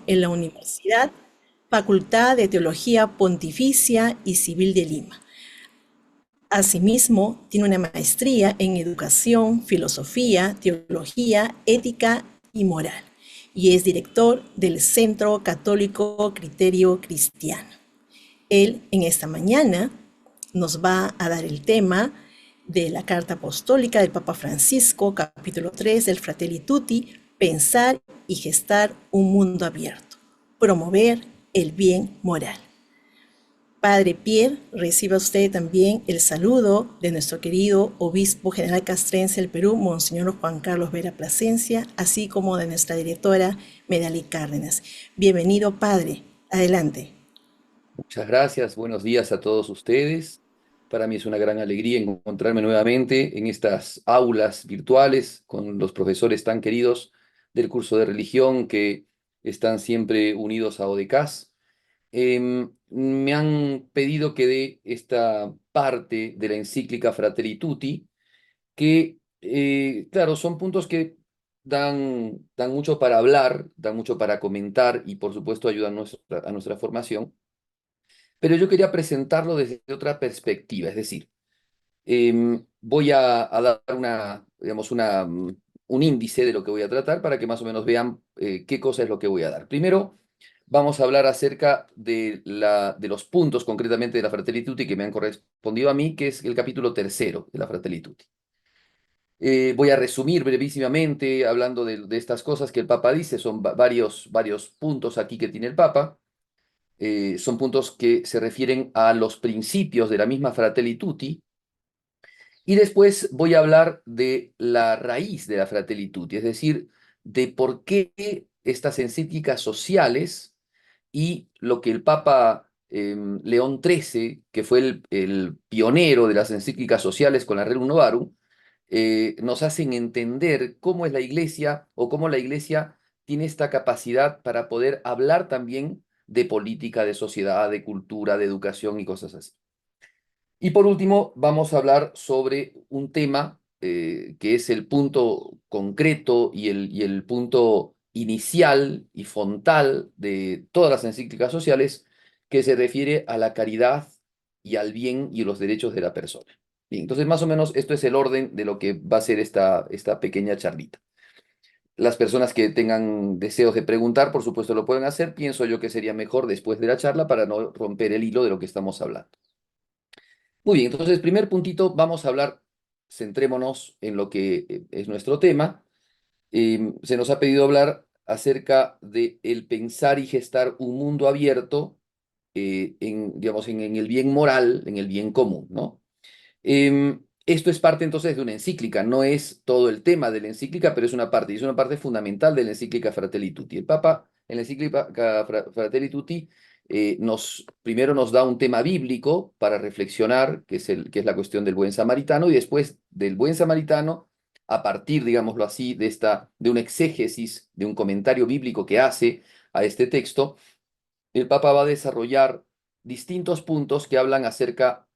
en la Universidad Facultad de Teología Pontificia y Civil de Lima. Asimismo, tiene una maestría en Educación, Filosofía, Teología, Ética y Moral, y es director del Centro Católico Criterio Cristiano. Él, en esta mañana, nos va a dar el tema de la Carta Apostólica del Papa Francisco, capítulo 3 del Fratelli Tutti, pensar y gestar un mundo abierto, promover el bien moral. Padre Pierre, reciba usted también el saludo de nuestro querido Obispo General Castrense del Perú, Monseñor Juan Carlos Vera Plasencia, así como de nuestra directora Medalí Cárdenas. Bienvenido, Padre. Adelante. Muchas gracias, buenos días a todos ustedes. Para mí es una gran alegría encontrarme nuevamente en estas aulas virtuales con los profesores tan queridos del curso de religión que están siempre unidos a ODECAS. Me han pedido que dé esta parte de la encíclica Fratelli Tutti, que, claro, son puntos que dan mucho para hablar, dan mucho para comentar y, por supuesto, ayudan a nuestra formación, pero yo quería presentarlo desde otra perspectiva, es decir, voy a dar digamos, un índice de lo que voy a tratar para que más o menos vean qué cosa es lo que voy a dar. Primero, vamos a hablar acerca de los puntos, concretamente de la Fratelli Tutti, que me han correspondido a mí, que es el capítulo tercero de la Fratelli Tutti. Voy a resumir brevísimamente hablando de estas cosas que el Papa dice, son varios puntos aquí que tiene el Papa. Son puntos que se refieren a los principios de la misma Fratelli Tutti, y después voy a hablar de la raíz de la Fratelli Tutti, es decir, de por qué estas encíclicas sociales y lo que el Papa León XIII, que fue el pionero de las encíclicas sociales con la Rerum Novarum, nos hacen entender cómo es la Iglesia o cómo la Iglesia tiene esta capacidad para poder hablar también de política, de sociedad, de cultura, de educación y cosas así. Y por último, vamos a hablar sobre un tema que es el punto concreto y el punto inicial y frontal de todas las encíclicas sociales, que se refiere a la caridad y al bien y los derechos de la persona. Bien, entonces más o menos esto es el orden de lo que va a ser esta pequeña charlita. Las personas que tengan deseos de preguntar, por supuesto lo pueden hacer. Pienso yo que sería mejor después de la charla para no romper el hilo de lo que estamos hablando. Muy bien, entonces, primer puntito, vamos a hablar, centrémonos en lo que es nuestro tema. Se nos ha pedido hablar acerca de el pensar y gestar un mundo abierto digamos, en el bien moral, en el bien común, ¿no? Esto es parte entonces de una encíclica, no es todo el tema de la encíclica, pero es una parte, y es una parte fundamental de la encíclica Fratelli Tutti. El Papa, en la encíclica Fratelli Tutti, primero nos da un tema bíblico para reflexionar, que es la cuestión del buen samaritano, y después del buen samaritano, a partir, digámoslo así, de una exégesis, de un comentario bíblico que hace a este texto, el Papa va a desarrollar distintos puntos que hablan acerca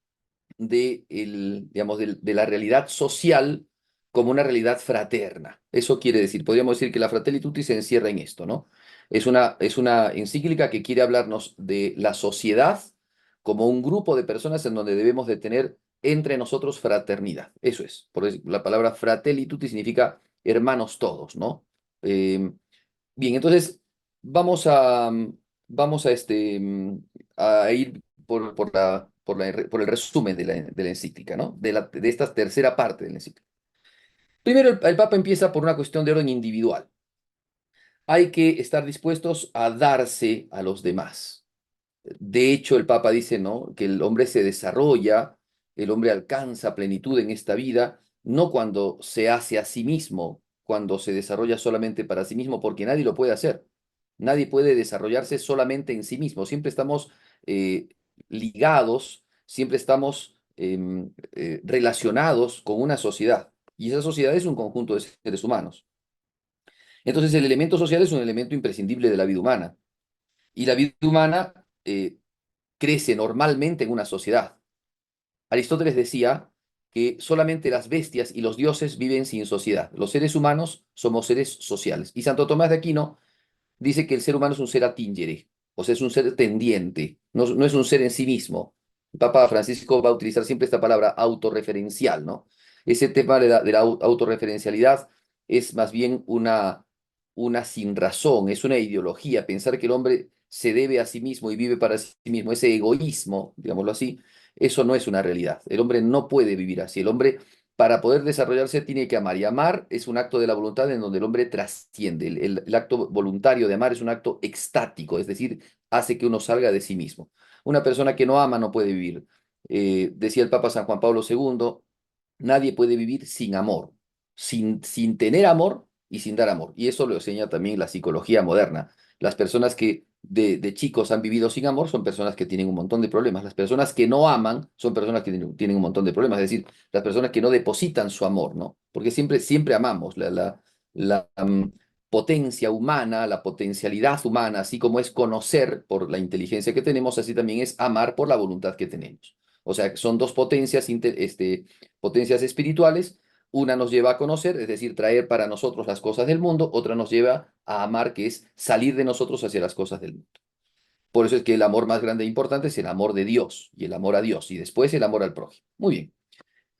digamos, de la realidad social como una realidad fraterna. Eso quiere decir, podríamos decir que la Fratelli Tutti se encierra en esto, ¿no? Es una encíclica que quiere hablarnos de la sociedad como un grupo de personas en donde debemos de tener entre nosotros fraternidad. Eso es. La palabra Fratelli Tutti significa hermanos todos, ¿no? Eh, Bien, entonces vamos a, vamos a ir por el resumen de la encíclica, ¿no? De esta tercera parte de la encíclica. Primero, el Papa empieza por una cuestión de orden individual. Hay que estar dispuestos a darse a los demás. De hecho, el Papa dice, ¿no?, que el hombre se desarrolla, el hombre alcanza plenitud en esta vida, no cuando se hace a sí mismo, cuando se desarrolla solamente para sí mismo, porque nadie lo puede hacer. Nadie puede desarrollarse solamente en sí mismo. Siempre estamos eh, ligados, siempre estamos relacionados con una sociedad. Y esa sociedad es un conjunto de seres humanos. Entonces, el elemento social es un elemento imprescindible de la vida humana. Y la vida humana crece normalmente en una sociedad. Aristóteles decía que solamente las bestias y los dioses viven sin sociedad. Los seres humanos somos seres sociales. Y Santo Tomás de Aquino dice que el ser humano es un ser atingere, o sea, es un ser tendiente, no es un ser en sí mismo. El Papa Francisco va a utilizar siempre esta palabra autorreferencial, ¿no? Ese tema de la autorreferencialidad es más bien una sin razón, es una ideología, pensar que el hombre se debe a sí mismo y vive para sí mismo, ese egoísmo, digámoslo así, eso no es una realidad. El hombre no puede vivir así. El hombre, para poder desarrollarse, tiene que amar. Y amar es un acto de la voluntad en donde el hombre trasciende. El acto voluntario de amar es un acto extático, es decir, hace que uno salga de sí mismo. Una persona que no ama no puede vivir. Decía el Papa San Juan Pablo II, nadie puede vivir sin amor, sin tener amor y sin dar amor. Y eso lo enseña también la psicología moderna. Las personas que de chicos han vivido sin amor son personas que tienen un montón de problemas. Las personas que no aman son personas que tienen un montón de problemas. Es decir, las personas que no depositan su amor, ¿no? Porque siempre amamos. La potencia humana, la potencialidad humana, así como es conocer por la inteligencia que tenemos, así también es amar por la voluntad que tenemos. O sea, son dos potencias espirituales. Una nos lleva a conocer, es decir, traer para nosotros las cosas del mundo, otra nos lleva a amar, que es salir de nosotros hacia las cosas del mundo. Por eso es que el amor más grande e importante es el amor de Dios y el amor a Dios y después el amor al prójimo. Muy bien.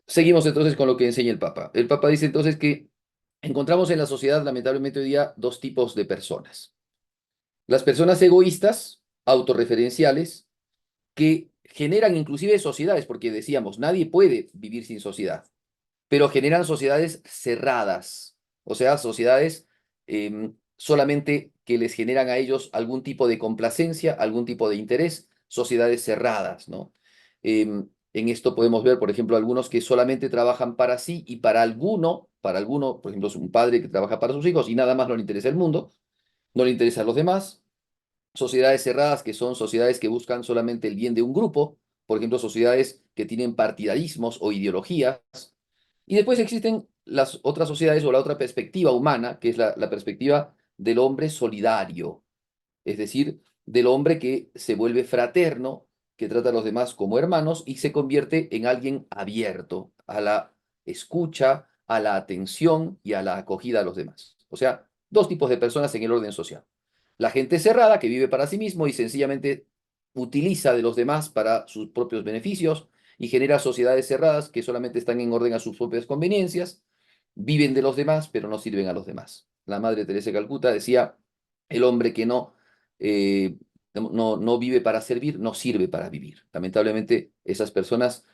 Seguimos entonces con lo que enseña el Papa. El Papa dice entonces que encontramos en la sociedad lamentablemente hoy día dos tipos de personas. Las personas egoístas, autorreferenciales, que generan inclusive sociedades, porque decíamos, nadie puede vivir sin sociedad, pero generan sociedades cerradas, o sea, sociedades solamente que les generan a ellos algún tipo de complacencia, algún tipo de interés, sociedades cerradas, ¿no? En esto podemos ver, por ejemplo, algunos que solamente trabajan para sí y para alguno, por ejemplo, es un padre que trabaja para sus hijos y nada más no le interesa el mundo, no le interesan los demás. Sociedades cerradas que son sociedades que buscan solamente el bien de un grupo, por ejemplo, sociedades que tienen partidarismos o ideologías. Y después existen las otras sociedades o la otra perspectiva humana, que es la perspectiva del hombre solidario, es decir, del hombre que se vuelve fraterno, que trata a los demás como hermanos y se convierte en alguien abierto a la escucha, a la atención y a la acogida a los demás. O sea, dos tipos de personas en el orden social. La gente cerrada que vive para sí mismo y sencillamente utiliza de los demás para sus propios beneficios y genera sociedades cerradas que solamente están en orden a sus propias conveniencias, viven de los demás pero no sirven a los demás. La Madre Teresa de Calcuta decía, el hombre que eh, no vive para servir, no sirve para vivir. Lamentablemente, esas personas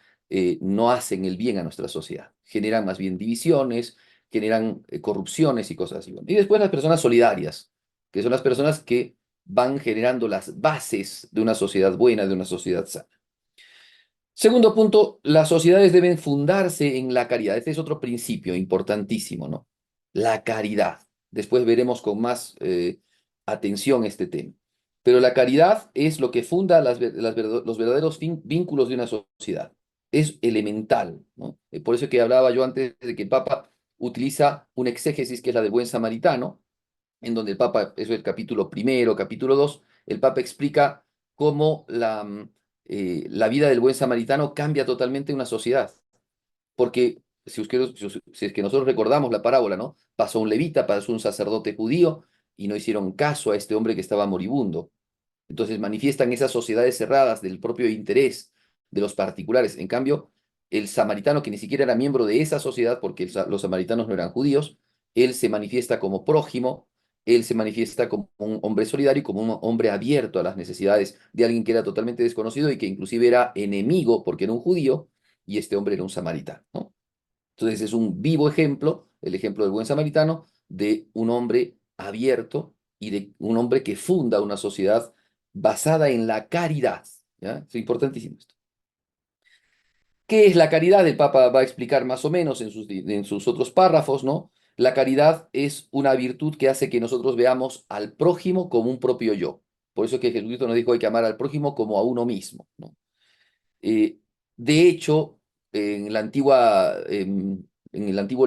no hacen el bien a nuestra sociedad, generan más bien divisiones, generan corrupciones y cosas así. Y después las personas solidarias, que son las personas que van generando las bases de una sociedad buena, de una sociedad sana. Segundo punto, las sociedades deben fundarse en la caridad. Este es otro principio importantísimo, ¿no? La caridad. Después veremos con más atención este tema. Pero la caridad es lo que funda los verdaderos vínculos de una sociedad. Es elemental, ¿no? Por eso que hablaba yo antes de que el Papa utiliza un exégesis que es la del buen samaritano, en donde el Papa, eso es el capítulo primero, capítulo 2, el Papa explica cómo la vida del buen samaritano cambia totalmente una sociedad. Porque si es que nosotros recordamos la parábola, ¿no? Pasó un levita, pasó un sacerdote judío y no hicieron caso a este hombre que estaba moribundo. Entonces manifiestan esas sociedades cerradas del propio interés de los particulares. En cambio, el samaritano, que ni siquiera era miembro de esa sociedad, porque los samaritanos no eran judíos, él se manifiesta como prójimo, él se manifiesta como un hombre solidario y como un hombre abierto a las necesidades de alguien que era totalmente desconocido y que inclusive era enemigo porque era un judío y este hombre era un samaritano, ¿no? Entonces es un vivo ejemplo, el ejemplo del buen samaritano, de un hombre abierto y de un hombre que funda una sociedad basada en la caridad. ¿Ya? Es importantísimo esto. ¿Qué es la caridad? El Papa va a explicar más o menos en sus otros párrafos, ¿no? La caridad es una virtud que hace que nosotros veamos al prójimo como un propio yo. Por eso es que Jesucristo nos dijo hay que amar al prójimo como a uno mismo, ¿no? Eh, de hecho, en el antiguo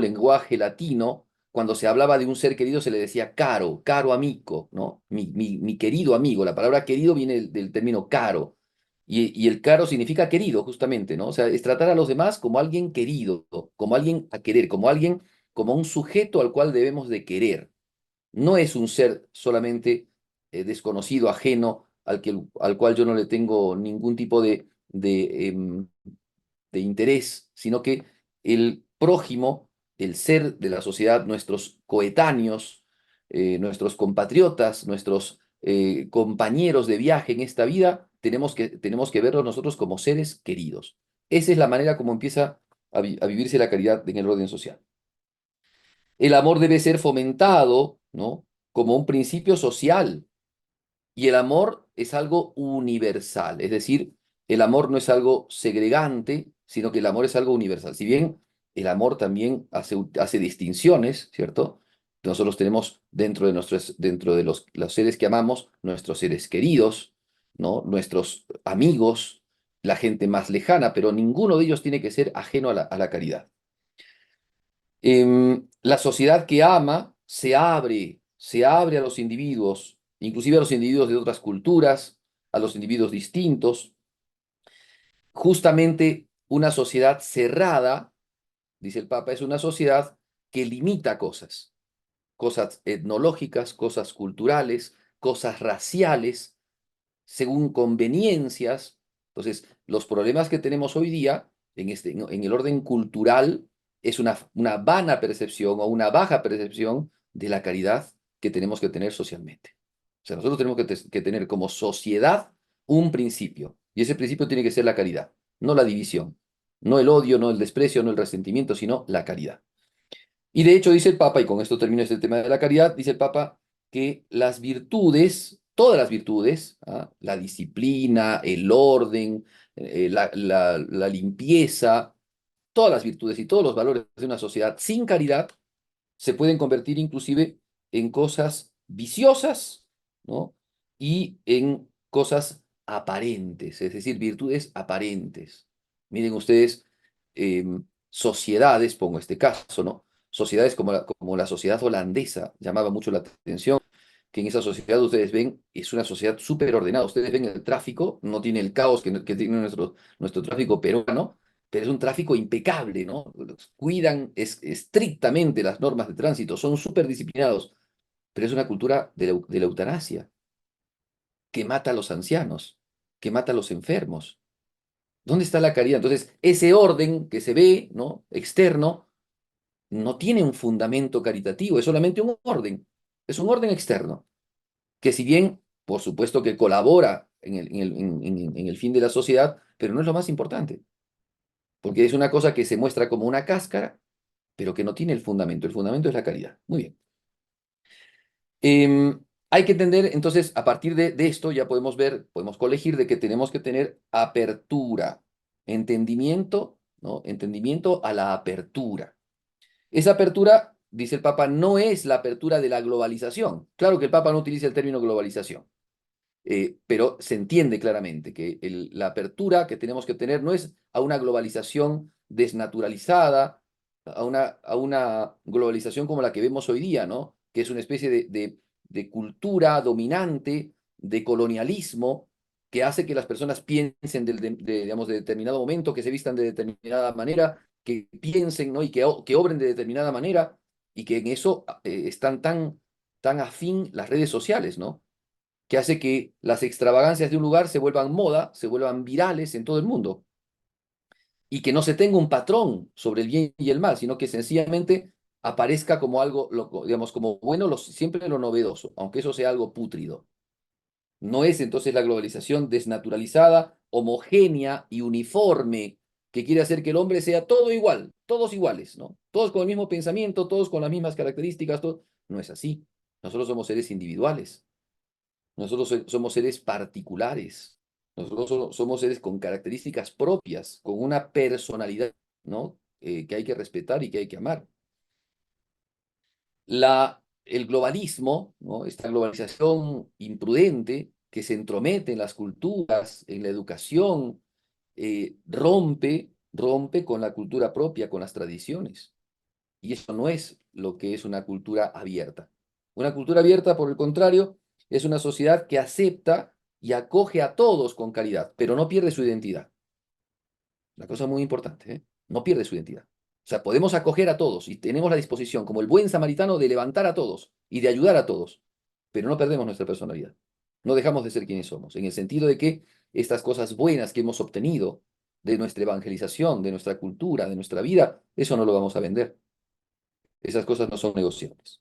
lenguaje latino, cuando se hablaba de un ser querido, se le decía caro, caro amigo, ¿no? Mi querido amigo. La palabra querido viene del término caro. Y el caro significa querido, justamente, ¿no? O sea, es tratar a los demás como alguien querido, como alguien a querer, como un sujeto al cual debemos de querer. No es un ser solamente desconocido, ajeno, al cual yo no le tengo ningún tipo de interés, sino que el prójimo, el ser de la sociedad, nuestros coetáneos, nuestros compatriotas, nuestros compañeros de viaje en esta vida, tenemos que verlos nosotros como seres queridos. Esa es la manera como empieza a vivirse la caridad en el orden social. El amor debe ser fomentado, ¿no? Como un principio social. Y el amor es algo universal, es decir, el amor no es algo segregante, sino que el amor es algo universal. Si bien el amor también hace distinciones, ¿cierto? Nosotros tenemos dentro de los seres que amamos, nuestros seres queridos, ¿no? Nuestros amigos, la gente más lejana, pero ninguno de ellos tiene que ser ajeno a la caridad. La sociedad que ama se abre a los individuos, inclusive a los individuos de otras culturas, a los individuos distintos. Justamente una sociedad cerrada, dice el Papa, es una sociedad que limita cosas, cosas etnológicas, cosas culturales, cosas raciales, según conveniencias. Entonces, los problemas que tenemos hoy día en el orden cultural es una vana percepción o una baja percepción de la caridad que tenemos que tener socialmente. O sea, nosotros tenemos que tener como sociedad un principio, y ese principio tiene que ser la caridad, no la división, no el odio, no el desprecio, no el resentimiento, sino la caridad. Y de hecho dice el Papa, y con esto termino este tema de la caridad, dice el Papa que las virtudes, todas las virtudes, ¿ah? La disciplina, el orden, la limpieza, todas las virtudes y todos los valores de una sociedad sin caridad se pueden convertir inclusive en cosas viciosas, ¿no? Y en cosas aparentes, es decir, virtudes aparentes. Miren ustedes, sociedades, pongo este caso, ¿no? Sociedades como la sociedad holandesa, llamaba mucho la atención, que en esa sociedad ustedes ven, es una sociedad súper ordenada. Ustedes ven el tráfico, no tiene el caos que tiene nuestro tráfico peruano, pero es un tráfico impecable, ¿no? Cuidan estrictamente las normas de tránsito, son súper disciplinados, pero es una cultura de la eutanasia, que mata a los ancianos, que mata a los enfermos. ¿Dónde está la caridad? Entonces, ese orden que se ve, ¿no? Externo, no tiene un fundamento caritativo, es un orden externo, que si bien, por supuesto que colabora en el fin de la sociedad, pero no es lo más importante, porque es una cosa que se muestra como una cáscara, pero que no tiene el fundamento es la caridad. Muy bien. Hay que entender, entonces, a partir de esto ya podemos ver, podemos colegir de que tenemos que tener apertura, entendimiento, ¿no? Entendimiento a la apertura. Esa apertura, dice el Papa, no es la apertura de la globalización. Claro que el Papa no utiliza el término globalización, pero se entiende claramente que la apertura que tenemos que tener no es a una globalización desnaturalizada, a una globalización como la que vemos hoy día, ¿no? Que es una especie de cultura dominante, de colonialismo, que hace que las personas piensen digamos, de determinado momento, que se vistan de determinada manera, que piensen, ¿no? Y que obren de determinada manera, y que en eso están tan afín las redes sociales, ¿no? Que hace que las extravagancias de un lugar se vuelvan moda, se vuelvan virales en todo el mundo, y que no se tenga un patrón sobre el bien y el mal, sino que sencillamente aparezca como algo, digamos, como bueno, siempre lo novedoso, aunque eso sea algo pútrido. No es entonces la globalización desnaturalizada, homogénea y uniforme, que quiere hacer que el hombre sea todo igual, todos iguales, ¿no? Todos con el mismo pensamiento, todos con las mismas características, todo. No es así. Nosotros somos seres individuales. Nosotros somos seres particulares. Nosotros somos seres con características propias, con una personalidad, ¿no? Que hay que respetar y que hay que amar. El globalismo, ¿no? Esta globalización imprudente que se entromete en las culturas, en la educación, rompe con la cultura propia, con las tradiciones. Y eso no es lo que es una cultura abierta. Una cultura abierta, por el contrario, es una sociedad que acepta y acoge a todos con caridad, pero no pierde su identidad. Una cosa muy importante, ¿eh? No pierde su identidad. O sea, podemos acoger a todos y tenemos la disposición, como el buen samaritano, de levantar a todos y de ayudar a todos. pero no perdemos nuestra personalidad. No dejamos de ser quienes somos, en el sentido de que estas cosas buenas que hemos obtenido de nuestra evangelización, de nuestra cultura, de nuestra vida, eso no lo vamos a vender. Esas cosas no son negociables.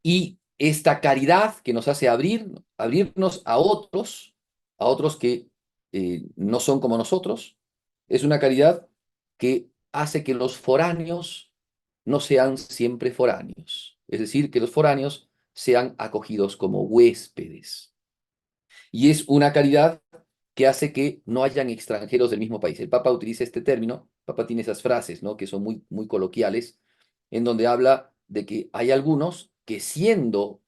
Y esta caridad que nos hace abrirnos a otros que no son como nosotros, es una caridad que hace que los foráneos no sean siempre foráneos. Es decir, que los foráneos sean acogidos como huéspedes. Y es una caridad que hace que no hayan extranjeros del mismo país. El Papa utiliza este término, el Papa tiene esas frases, ¿no? Que son muy coloquiales, en donde habla de que hay algunos que siendo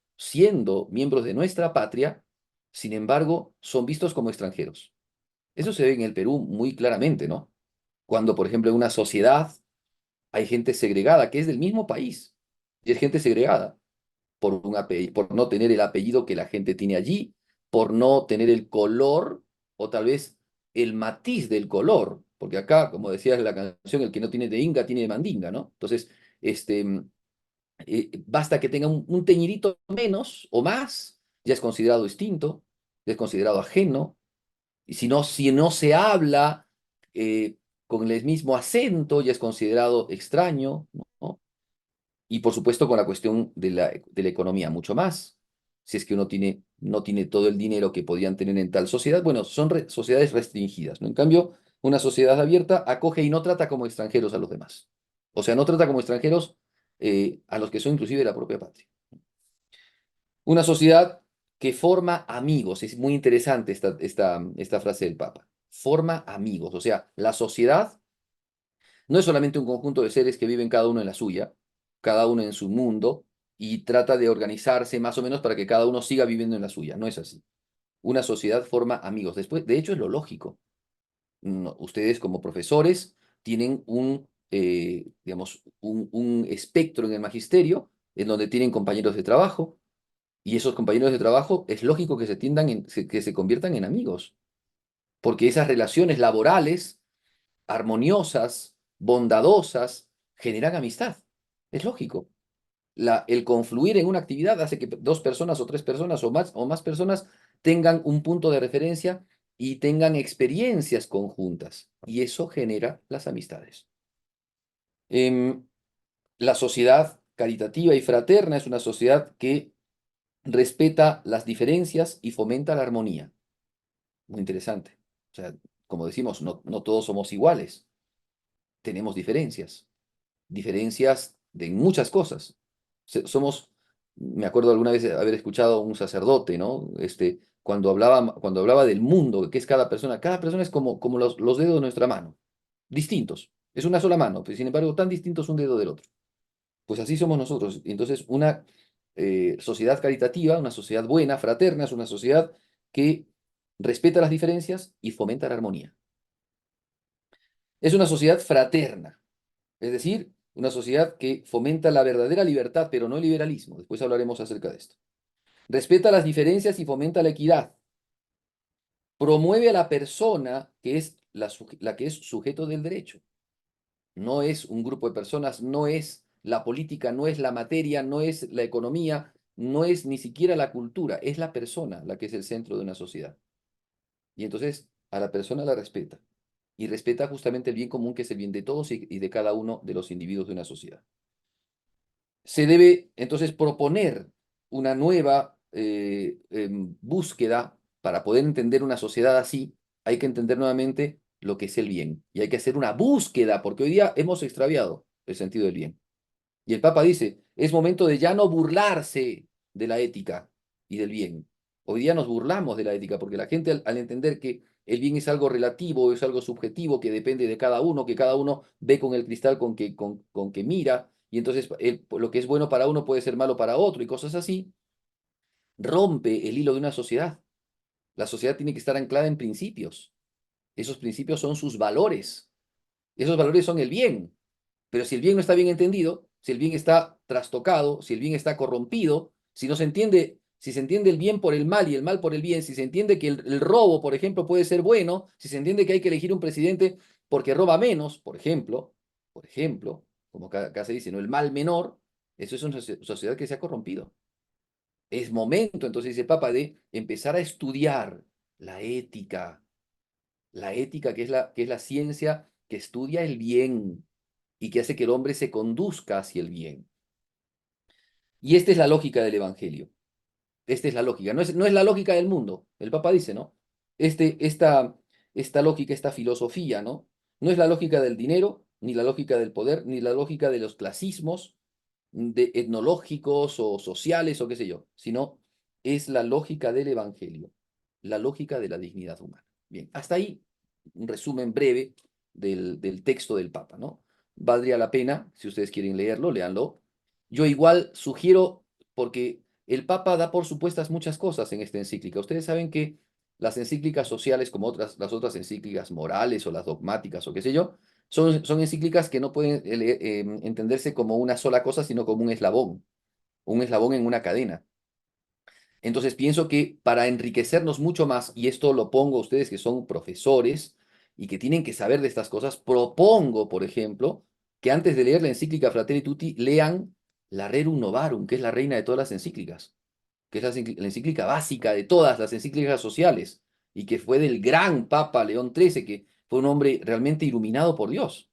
miembros de nuestra patria, sin embargo, son vistos como extranjeros. Eso se ve en el Perú muy claramente, ¿no? Cuando, por ejemplo, en una sociedad hay gente segregada que es del mismo país y es gente segregada por no tener el apellido que la gente tiene allí, por no tener el color o tal vez el matiz del color, porque acá, como decía la canción, el que no tiene de Inga tiene de Mandinga, ¿no? Entonces, basta que tenga un teñidito menos o más, ya es considerado distinto, ya es considerado ajeno, y si no se habla con el mismo acento, ya es considerado extraño, ¿no? Y por supuesto con la cuestión de la economía, mucho más. Si es que uno no tiene todo el dinero que podían tener en tal sociedad, bueno, son sociedades restringidas, ¿no? En cambio, una sociedad abierta acoge y no trata como extranjeros a los demás. O sea, no trata como extranjeros a los que son inclusive de la propia patria. Una sociedad que forma amigos. Es muy interesante esta frase del Papa. Forma amigos. O sea, la sociedad no es solamente un conjunto de seres que viven cada uno en la suya, cada uno en su mundo, y trata de organizarse más o menos para que cada uno siga viviendo en la suya. No es así. Una sociedad forma amigos. Después, de hecho, es lo lógico. Ustedes como profesores tienen digamos, un espectro en el magisterio en donde tienen compañeros de trabajo, y esos compañeros de trabajo es lógico que que se conviertan en amigos, porque esas relaciones laborales armoniosas, bondadosas, generan amistad. Es lógico. El confluir en una actividad hace que dos personas o tres personas o más personas tengan un punto de referencia y tengan experiencias conjuntas. Y eso genera las amistades. Em, la sociedad caritativa y fraterna es una sociedad que respeta las diferencias y fomenta la armonía. Muy interesante. O sea, como decimos, no todos somos iguales. Tenemos diferencias de muchas cosas. Me acuerdo alguna vez de haber escuchado a un sacerdote, ¿no? Cuando hablaba del mundo, que es cada persona es como los dedos de nuestra mano, distintos. Es una sola mano, pero sin embargo, tan distintos un dedo del otro. Pues así somos nosotros. Y entonces, una sociedad caritativa, una sociedad buena, fraterna, es una sociedad que respeta las diferencias y fomenta la armonía. Es una sociedad fraterna. Es decir, una sociedad que fomenta la verdadera libertad, pero no el liberalismo. Después hablaremos acerca de esto. Respeta las diferencias y fomenta la equidad. Promueve a la persona que es la que es sujeto del derecho. No es un grupo de personas, no es la política, no es la materia, no es la economía, no es ni siquiera la cultura, es la persona la que es el centro de una sociedad. Y entonces a la persona la respeta. Y respeta justamente el bien común, que es el bien de todos y de cada uno de los individuos de una sociedad. Se debe entonces proponer una nueva búsqueda para poder entender una sociedad así. Hay que entender nuevamente lo que es el bien y hay que hacer una búsqueda, porque hoy día hemos extraviado el sentido del bien. Y el Papa dice, es momento de ya no burlarse de la ética y del bien. Hoy día nos burlamos de la ética porque la gente al entender que el bien es algo relativo, es algo subjetivo, que depende de cada uno, que cada uno ve con el cristal con que mira, y entonces lo que es bueno para uno puede ser malo para otro y cosas así, rompe el hilo de una sociedad. La sociedad tiene que estar anclada en principios. Esos principios son sus valores. Esos valores son el bien. Pero si el bien no está bien entendido, si el bien está trastocado, si el bien está corrompido, si se entiende el bien por el mal y el mal por el bien, si se entiende que el robo, por ejemplo, puede ser bueno, si se entiende que hay que elegir un presidente porque roba menos, por ejemplo, como acá se dice, ¿no? El mal menor, eso es una sociedad que se ha corrompido. es momento, entonces dice el Papa, de empezar a estudiar la ética que es la ciencia que estudia el bien y que hace que el hombre se conduzca hacia el bien. Y esta es la lógica del Evangelio. Esta es la lógica. No es la lógica del mundo. El Papa dice, ¿no? Esta lógica, esta filosofía, ¿no? No es la lógica del dinero, ni la lógica del poder, ni la lógica de los clasismos etnológicos o sociales o qué sé yo, sino es la lógica del Evangelio, la lógica de la dignidad humana. Bien, hasta ahí un resumen breve del texto del Papa, ¿no? Valdría la pena, si ustedes quieren leerlo, léanlo. Yo igual sugiero, porque el Papa da por supuestas muchas cosas en esta encíclica. Ustedes saben que las encíclicas sociales, como las otras encíclicas morales o las dogmáticas o qué sé yo, son encíclicas que no pueden entenderse como una sola cosa, sino como un eslabón en una cadena. Entonces pienso que para enriquecernos mucho más, y esto lo pongo a ustedes que son profesores y que tienen que saber de estas cosas, propongo, por ejemplo, que antes de leer la encíclica Fratelli Tutti, lean la Rerum Novarum, que es la reina de todas las encíclicas, que es la encíclica básica de todas las encíclicas sociales, y que fue del gran Papa León XIII, que fue un hombre realmente iluminado por Dios,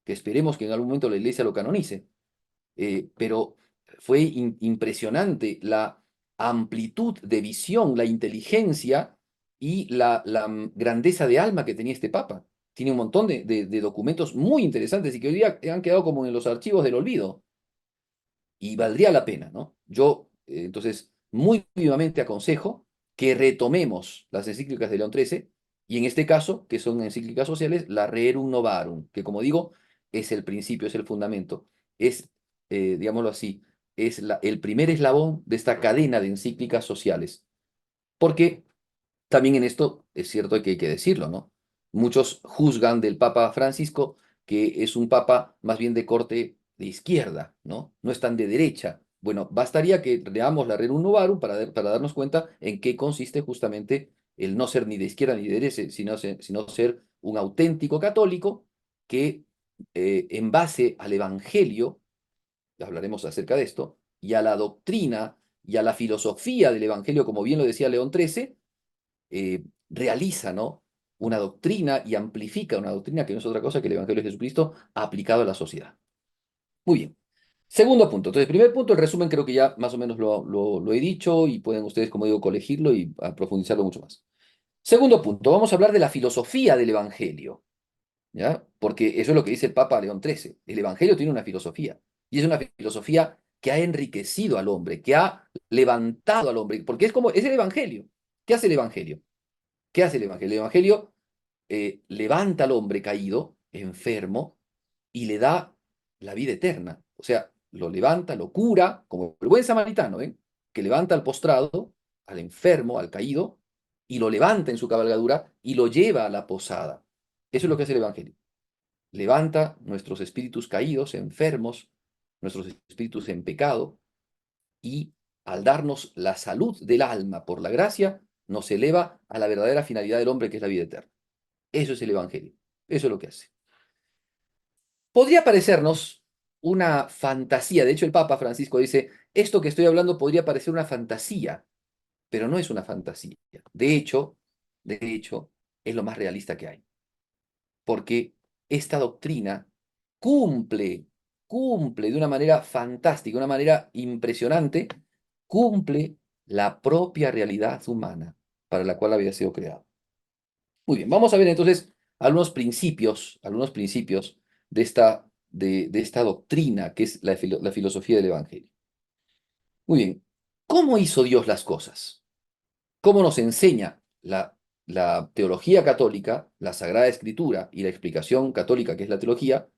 que esperemos que en algún momento la iglesia lo canonice. Pero fue impresionante la amplitud de visión, la inteligencia y la grandeza de alma que tenía este Papa. Tiene un montón de documentos muy interesantes y que hoy día han quedado como en los archivos del olvido y valdría la pena, ¿no? Yo, entonces, muy vivamente aconsejo que retomemos las encíclicas de León XIII y en este caso, que son encíclicas sociales, la Rerum Novarum, que como digo, es el principio, es el fundamento, es, digámoslo así, es el primer eslabón de esta cadena de encíclicas sociales. Porque también en esto es cierto que hay que decirlo, ¿no? Muchos juzgan del Papa Francisco que es un papa más bien de corte de izquierda, ¿no? No es tan de derecha. Bueno, bastaría que leamos la Rerum Novarum para darnos cuenta en qué consiste justamente el no ser ni de izquierda ni de derecha, sino ser un auténtico católico que en base al Evangelio, hablaremos acerca de esto, y a la doctrina y a la filosofía del Evangelio, como bien lo decía León XIII, realiza, ¿no? Una doctrina y amplifica una doctrina que no es otra cosa que el Evangelio de Jesucristo aplicado a la sociedad. Muy bien. Segundo punto. Entonces, primer punto, el resumen creo que ya más o menos lo he dicho y pueden ustedes, como digo, colegirlo y profundizarlo mucho más. Segundo punto, vamos a hablar de la filosofía del Evangelio, ¿ya? Porque eso es lo que dice el Papa León XIII. El Evangelio tiene una filosofía y es una filosofía que ha enriquecido al hombre, que ha levantado al hombre, porque es el Evangelio. ¿Qué hace el Evangelio? ¿Qué hace el Evangelio? El Evangelio levanta al hombre caído, enfermo, y le da la vida eterna. O sea, lo levanta, lo cura, como el buen samaritano, ¿ven? Que levanta al postrado, al enfermo, al caído, y lo levanta en su cabalgadura y lo lleva a la posada. Eso es lo que hace el Evangelio. Levanta nuestros espíritus caídos, enfermos, nuestros espíritus en pecado, y al darnos la salud del alma por la gracia, nos eleva a la verdadera finalidad del hombre, que es la vida eterna. Eso es el Evangelio. Eso es lo que hace. Podría parecernos una fantasía. De hecho, el Papa Francisco dice, esto que estoy hablando podría parecer una fantasía, pero no es una fantasía. De hecho, es lo más realista que hay. Porque esta doctrina cumple, cumple de una manera fantástica, de una manera impresionante, cumple la propia realidad humana para la cual había sido creado. Muy bien, vamos a ver entonces algunos principios de esta doctrina que es la filosofía del Evangelio. Muy bien, ¿cómo hizo Dios las cosas? ¿Cómo nos enseña la teología católica, la Sagrada Escritura y la explicación católica, que es la teología,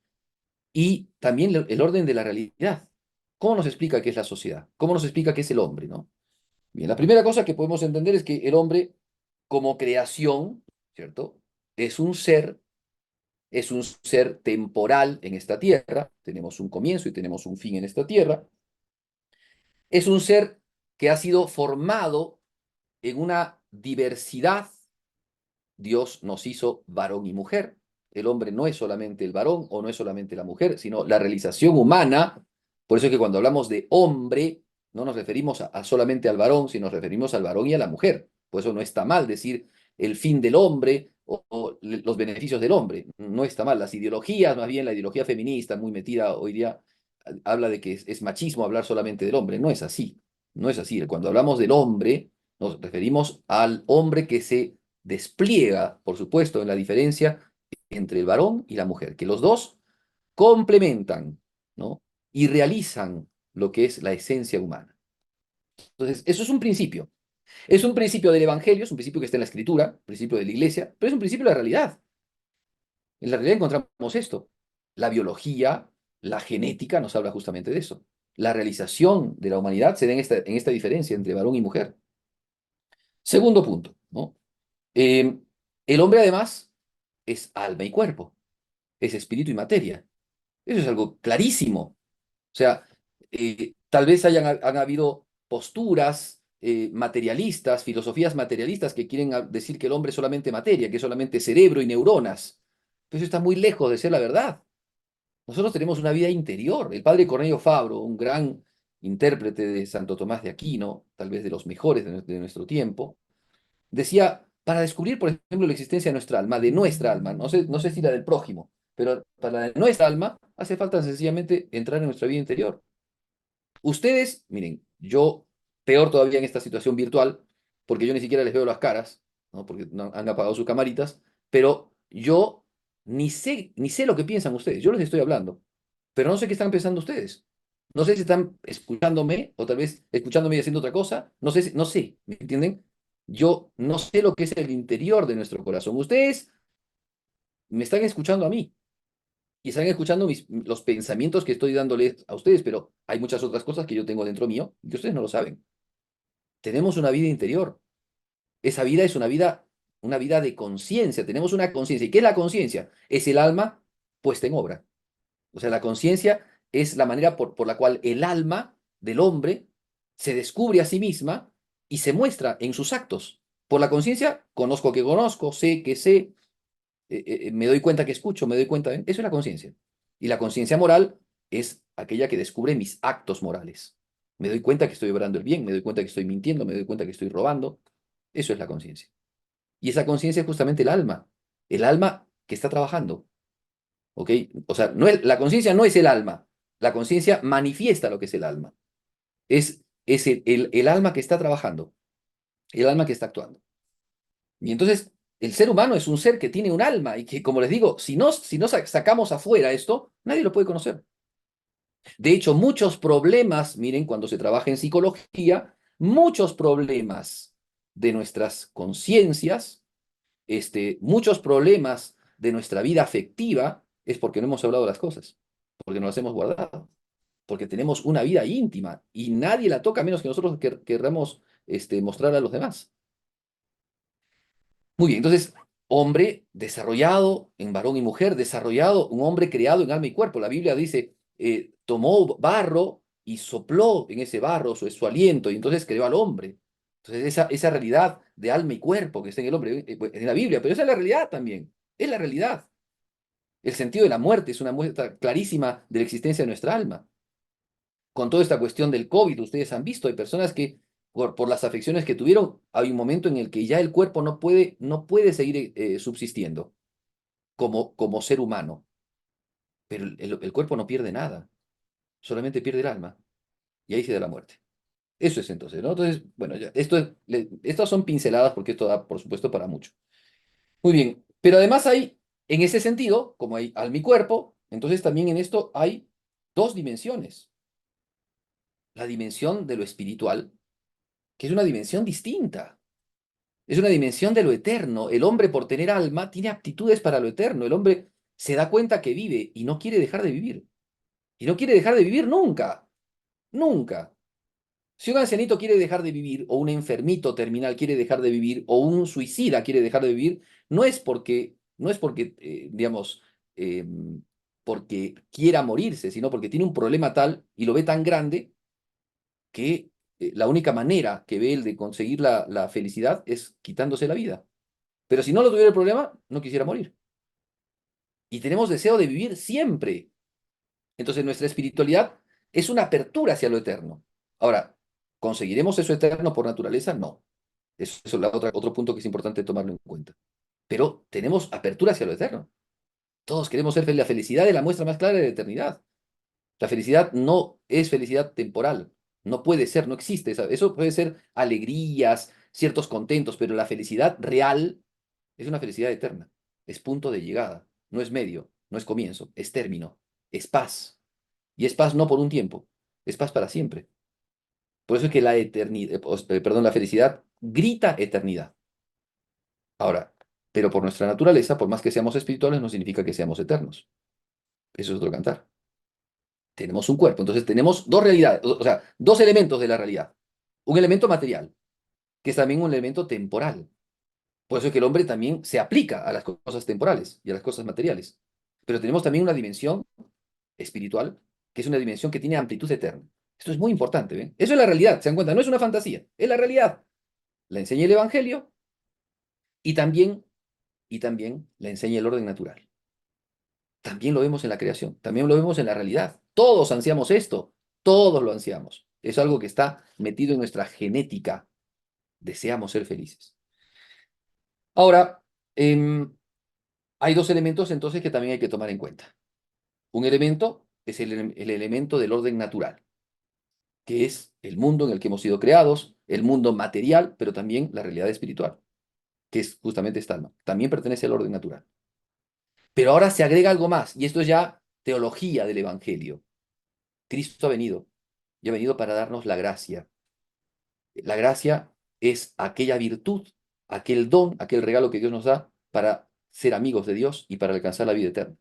y también el orden de la realidad? ¿Cómo nos explica qué es la sociedad? ¿Cómo nos explica qué es el hombre, ¿no? Bien, la primera cosa que podemos entender es que el hombre, como creación, ¿cierto? Es un ser es un ser temporal en esta tierra, tenemos un comienzo y tenemos un fin en esta tierra, es un ser que ha sido formado en una diversidad. Dios nos hizo varón y mujer. El hombre no es solamente el varón o no es solamente la mujer, sino la realización humana. Por eso es que cuando hablamos de hombre, No nos referimos solamente al varón, sino nos referimos al varón y a la mujer. Por eso no está mal decir el fin del hombre o los beneficios del hombre. No está mal. Las ideologías, más bien la ideología feminista, muy metida hoy día, habla de que es machismo hablar solamente del hombre. No es así. No es así. Cuando hablamos del hombre, nos referimos al hombre que se despliega, por supuesto, en la diferencia entre el varón y la mujer, que los dos complementan, ¿no? Y realizan lo que es la esencia humana. Entonces, eso es un principio. Es un principio del Evangelio, es un principio que está en la Escritura, un principio de la Iglesia, pero es un principio de la realidad. En la realidad encontramos esto. La biología, la genética nos habla justamente de eso. La realización de la humanidad se da en esta diferencia entre varón y mujer. Segundo punto, ¿no? Eh, el hombre además es alma y cuerpo, es espíritu y materia. Eso es algo clarísimo. O sea, tal vez han habido posturas materialistas, filosofías materialistas que quieren decir que el hombre es solamente materia, que es solamente cerebro y neuronas. Pero eso está muy lejos de ser la verdad. Nosotros tenemos una vida interior. El padre Cornelio Fabro, un gran intérprete de Santo Tomás de Aquino, tal vez de los mejores de nuestro tiempo, decía, para descubrir, por ejemplo, la existencia de nuestra alma, no sé si la del prójimo, pero para la de nuestra alma hace falta sencillamente entrar en nuestra vida interior. Ustedes, miren, yo peor todavía en esta situación virtual, porque yo ni siquiera les veo las caras, ¿no? Porque han apagado sus camaritas, pero yo ni sé lo que piensan ustedes. Yo les estoy hablando, pero no sé qué están pensando ustedes. No sé si están escuchándome o tal vez escuchándome y haciendo otra cosa. No sé, no sé, ¿me entienden? Yo no sé lo que es el interior de nuestro corazón. Ustedes me están escuchando a mí y están escuchando los pensamientos que estoy dándoles a ustedes, pero hay muchas otras cosas que yo tengo dentro mío y que ustedes no lo saben. Tenemos una vida interior. Esa vida es una vida de conciencia. Tenemos una conciencia. ¿Y qué es la conciencia? Es el alma puesta en obra. O sea, la conciencia es la manera por la cual el alma del hombre se descubre a sí misma y se muestra en sus actos. Por la conciencia, conozco que conozco, sé que sé, me doy cuenta que escucho, me doy cuenta. Eso es la conciencia. Y la conciencia moral es aquella que descubre mis actos morales. Me doy cuenta que estoy obrando el bien, me doy cuenta que estoy mintiendo, me doy cuenta que estoy robando. Eso es la conciencia. Y esa conciencia es justamente el alma que está trabajando. ¿Ok? O sea, la conciencia no es el alma. La conciencia manifiesta lo que es el alma. Es el alma que está trabajando, el alma que está actuando. Y entonces, el ser humano es un ser que tiene un alma y que, como les digo, si no sacamos afuera esto, nadie lo puede conocer. De hecho, muchos problemas, miren, cuando se trabaja en psicología, muchos problemas de nuestras conciencias, muchos problemas de nuestra vida afectiva, es porque no hemos hablado las cosas, porque no las hemos guardado, porque tenemos una vida íntima y nadie la toca a menos que nosotros querramos mostrar a los demás. Muy bien, entonces, hombre desarrollado en varón y mujer, desarrollado, un hombre creado en alma y cuerpo. La Biblia dice, tomó barro y sopló en ese barro su aliento y entonces creó al hombre. Entonces, esa realidad de alma y cuerpo que está en el hombre, pues, en la Biblia, pero esa es la realidad también, es la realidad. El sentido de la muerte es una muestra clarísima de la existencia de nuestra alma. Con toda esta cuestión del COVID, ustedes han visto, hay personas que por las afecciones que tuvieron, hay un momento en el que ya el cuerpo no puede seguir subsistiendo como ser humano, pero el cuerpo no pierde nada, solamente pierde el alma, y ahí se da la muerte. Eso es entonces, ¿no? Entonces, bueno, ya, estas son pinceladas porque esto da, por supuesto, para mucho. Muy bien, pero además hay, en ese sentido, como hay alma y cuerpo, entonces también en esto hay dos dimensiones. La dimensión de lo espiritual, que es una dimensión distinta. Es una dimensión de lo eterno. El hombre, por tener alma, tiene aptitudes para lo eterno. El hombre se da cuenta que vive y no quiere dejar de vivir. Y no quiere dejar de vivir nunca. Nunca. Si un ancianito quiere dejar de vivir, o un enfermito terminal quiere dejar de vivir, o un suicida quiere dejar de vivir, no es porque digamos, eh, porque quiera morirse, sino porque tiene un problema tal y lo ve tan grande que la única manera que ve él de conseguir la felicidad es quitándose la vida. Pero si no lo tuviera el problema, no quisiera morir. Y tenemos deseo de vivir siempre. Entonces nuestra espiritualidad es una apertura hacia lo eterno. Ahora, ¿Conseguiremos eso eterno por naturaleza? No. Eso es otro punto que es importante tomarlo en cuenta. Pero tenemos apertura hacia lo eterno. Todos queremos ser felices. La felicidad es la muestra más clara de la eternidad. La felicidad no es felicidad temporal. No puede ser, no existe. Eso puede ser alegrías, ciertos contentos, pero la felicidad real es una felicidad eterna. Es punto de llegada. No es medio, no es comienzo, es término, es paz. Y es paz no por un tiempo, es paz para siempre. Por eso es que la eternidad, perdón, la felicidad grita eternidad. Ahora, pero por nuestra naturaleza, por más que seamos espirituales, no significa que seamos eternos. Eso es otro cantar. Tenemos un cuerpo, entonces tenemos dos realidades, o sea, dos elementos de la realidad. Un elemento material, que es también un elemento temporal. Por eso es que el hombre también se aplica a las cosas temporales y a las cosas materiales. Pero tenemos también una dimensión espiritual, que es una dimensión que tiene amplitud eterna. Esto es muy importante, ¿ven? Eso es la realidad, ¿se dan cuenta? No es una fantasía, es la realidad. La enseña el Evangelio y también la enseña el orden natural. También lo vemos en la creación, también lo vemos en la realidad. Todos ansiamos esto, todos lo ansiamos. Es algo que está metido en nuestra genética. Deseamos ser felices. Ahora, hay dos elementos entonces que también hay que tomar en cuenta. Un elemento es el elemento del orden natural, que es el mundo en el que hemos sido creados, el mundo material, pero también la realidad espiritual, que es justamente esta alma. También pertenece al orden natural. Pero ahora se agrega algo más, y esto es ya teología del Evangelio. Cristo ha venido, y ha venido para darnos la gracia. La gracia es aquella virtud, aquel don, aquel regalo que Dios nos da para ser amigos de Dios y para alcanzar la vida eterna.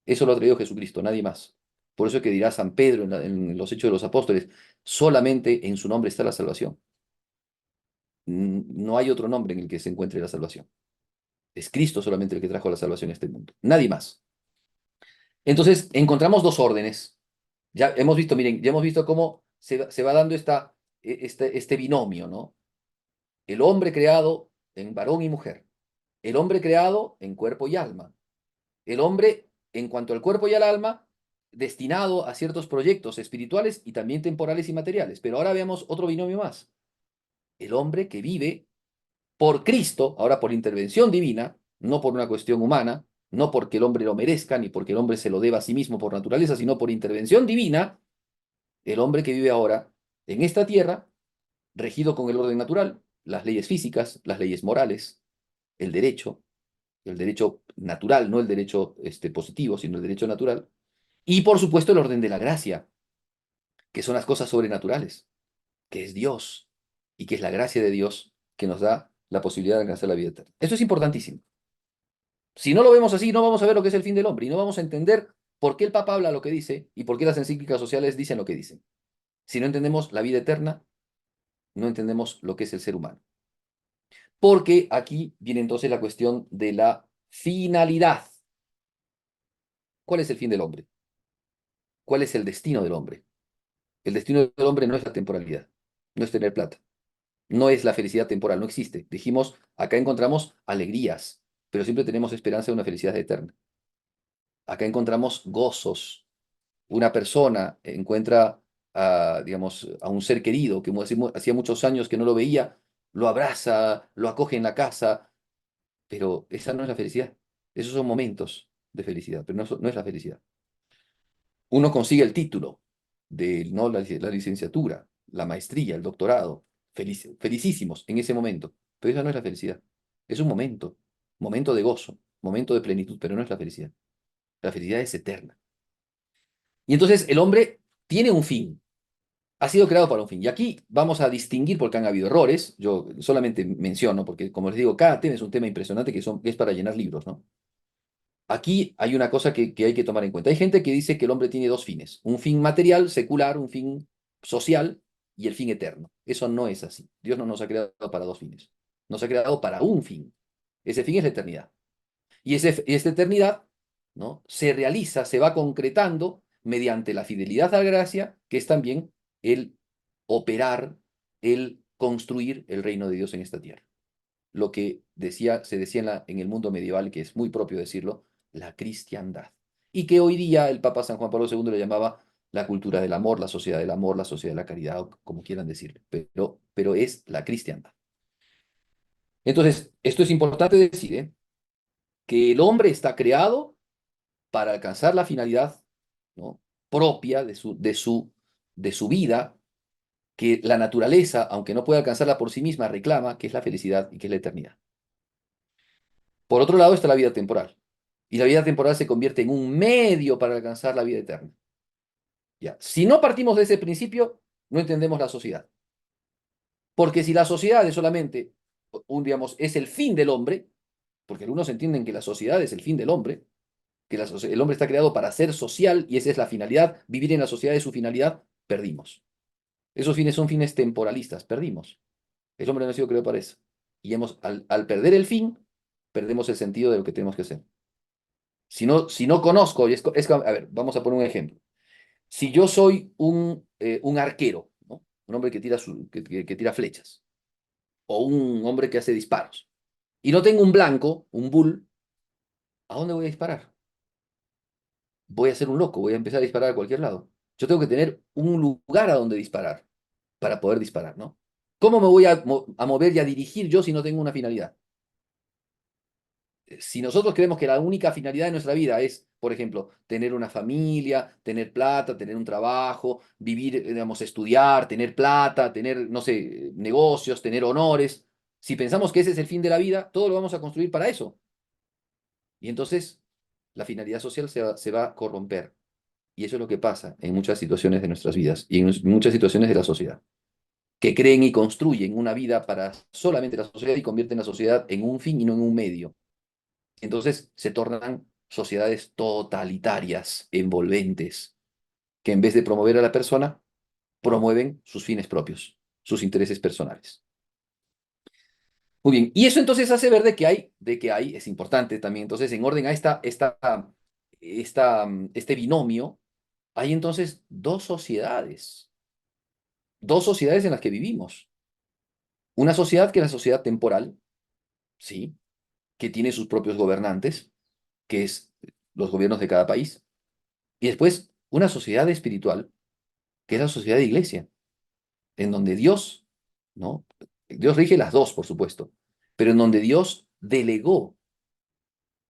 Eso lo ha traído Jesucristo, nadie más. Por eso es que dirá San Pedro en los Hechos de los Apóstoles, solamente en su nombre está la salvación. No hay otro nombre en el que se encuentre la salvación. Es Cristo solamente el que trajo la salvación a este mundo. Nadie más. Entonces, encontramos dos órdenes. Ya hemos visto, miren, ya hemos visto cómo se va dando este binomio, ¿no? El hombre creado en varón y mujer. El hombre creado en cuerpo y alma. El hombre, en cuanto al cuerpo y al alma, destinado a ciertos proyectos espirituales y también temporales y materiales. Pero ahora veamos otro binomio más. El hombre que vive por Cristo, ahora por intervención divina, no por una cuestión humana, no porque el hombre lo merezca, ni porque el hombre se lo deba a sí mismo por naturaleza, sino por intervención divina, el hombre que vive ahora en esta tierra, regido con el orden natural, las leyes físicas, las leyes morales, el derecho natural, no el derecho positivo, sino el derecho natural, y por supuesto el orden de la gracia, que son las cosas sobrenaturales, que es Dios, y que es la gracia de Dios que nos da la posibilidad de alcanzar la vida eterna. Esto es importantísimo. Si no lo vemos así, no vamos a ver lo que es el fin del hombre y no vamos a entender por qué el Papa habla lo que dice y por qué las encíclicas sociales dicen lo que dicen. Si no entendemos la vida eterna, no entendemos lo que es el ser humano. Porque aquí viene entonces la cuestión de la finalidad. ¿Cuál es el fin del hombre? ¿Cuál es el destino del hombre? El destino del hombre no es la temporalidad, no es tener plata, no es la felicidad temporal, no existe. Dijimos, acá encontramos alegrías, pero siempre tenemos esperanza de una felicidad eterna. Acá encontramos gozos. Una persona encuentra, digamos, a un ser querido que hacía muchos años que no lo veía, lo abraza, lo acoge en la casa, pero esa no es la felicidad. Esos son momentos de felicidad, pero no es la felicidad. Uno consigue el título de ¿no? la licenciatura, la maestría, el doctorado, felicísimos en ese momento, pero esa no es la felicidad. Es un momento de gozo, momento de plenitud, pero no es la felicidad. La felicidad es eterna. Y entonces el hombre tiene un fin, ha sido creado para un fin. Y aquí vamos a distinguir porque han habido errores. Yo solamente menciono, porque como les digo, cada tema es un tema impresionante que es para llenar libros, ¿no? Aquí hay una cosa que hay que tomar en cuenta. Hay gente que dice que el hombre tiene dos fines, un fin material, secular, un fin social y el fin eterno. Eso no es así. Dios no nos ha creado para dos fines. Nos ha creado para un fin. Ese fin es la eternidad. Y esta eternidad, ¿no? Se realiza, se va concretando mediante la fidelidad a la gracia, que es también el operar, el construir el reino de Dios en esta tierra. Lo que se decía en el mundo medieval, que es muy propio decirlo, la cristiandad. Y que hoy día el Papa San Juan Pablo II le llamaba la cultura del amor, la sociedad del amor, la sociedad de la caridad, o como quieran decirlo, pero es la cristiandad. Entonces, esto es importante decir, ¿eh? Que el hombre está creado para alcanzar la finalidad, ¿no?, propia de su vida, que la naturaleza, aunque no puede alcanzarla por sí misma, reclama, que es la felicidad y que es la eternidad. Por otro lado está la vida temporal. Y la vida temporal se convierte en un medio para alcanzar la vida eterna. Ya. Si no partimos de ese principio, no entendemos la sociedad. Porque si la sociedad es solamente, digamos, es el fin del hombre, porque algunos entienden que la sociedad es el fin del hombre, que el hombre está creado para ser social y esa es la finalidad, vivir en la sociedad es su finalidad, perdimos. Esos fines son fines temporalistas, perdimos. El hombre no ha sido creado para eso. Y al perder el fin, perdemos el sentido de lo que tenemos que hacer. Si no conozco, a ver, vamos a poner un ejemplo. Si yo soy un arquero, ¿no?, un hombre que tira flechas, o un hombre que hace disparos, y no tengo un blanco, un bull, ¿a dónde voy a disparar? Voy a ser un loco, voy a empezar a disparar a cualquier lado. Yo tengo que tener un lugar a donde disparar para poder disparar, ¿no? ¿Cómo me voy a mover y a dirigir yo si no tengo una finalidad? Si nosotros creemos que la única finalidad de nuestra vida es, por ejemplo, tener una familia, tener plata, tener un trabajo, vivir, digamos, estudiar, tener plata, tener, no sé, negocios, tener honores, si pensamos que ese es el fin de la vida, todo lo vamos a construir para eso. Y entonces la finalidad social se va a corromper. Y eso es lo que pasa en muchas situaciones de nuestras vidas y en muchas situaciones de la sociedad, que creen y construyen una vida para solamente la sociedad y convierten la sociedad en un fin y no en un medio. Entonces se tornan sociedades totalitarias, envolventes, que en vez de promover a la persona, promueven sus fines propios, sus intereses personales. Muy bien, y eso entonces hace ver de que hay, es importante también, entonces en orden a este binomio, hay entonces dos sociedades en las que vivimos. Una sociedad que es la sociedad temporal, sí, que tiene sus propios gobernantes, que es los gobiernos de cada país, y después una sociedad espiritual, que es la sociedad de iglesia, en donde Dios, ¿no? Dios rige las dos, por supuesto, pero en donde Dios delegó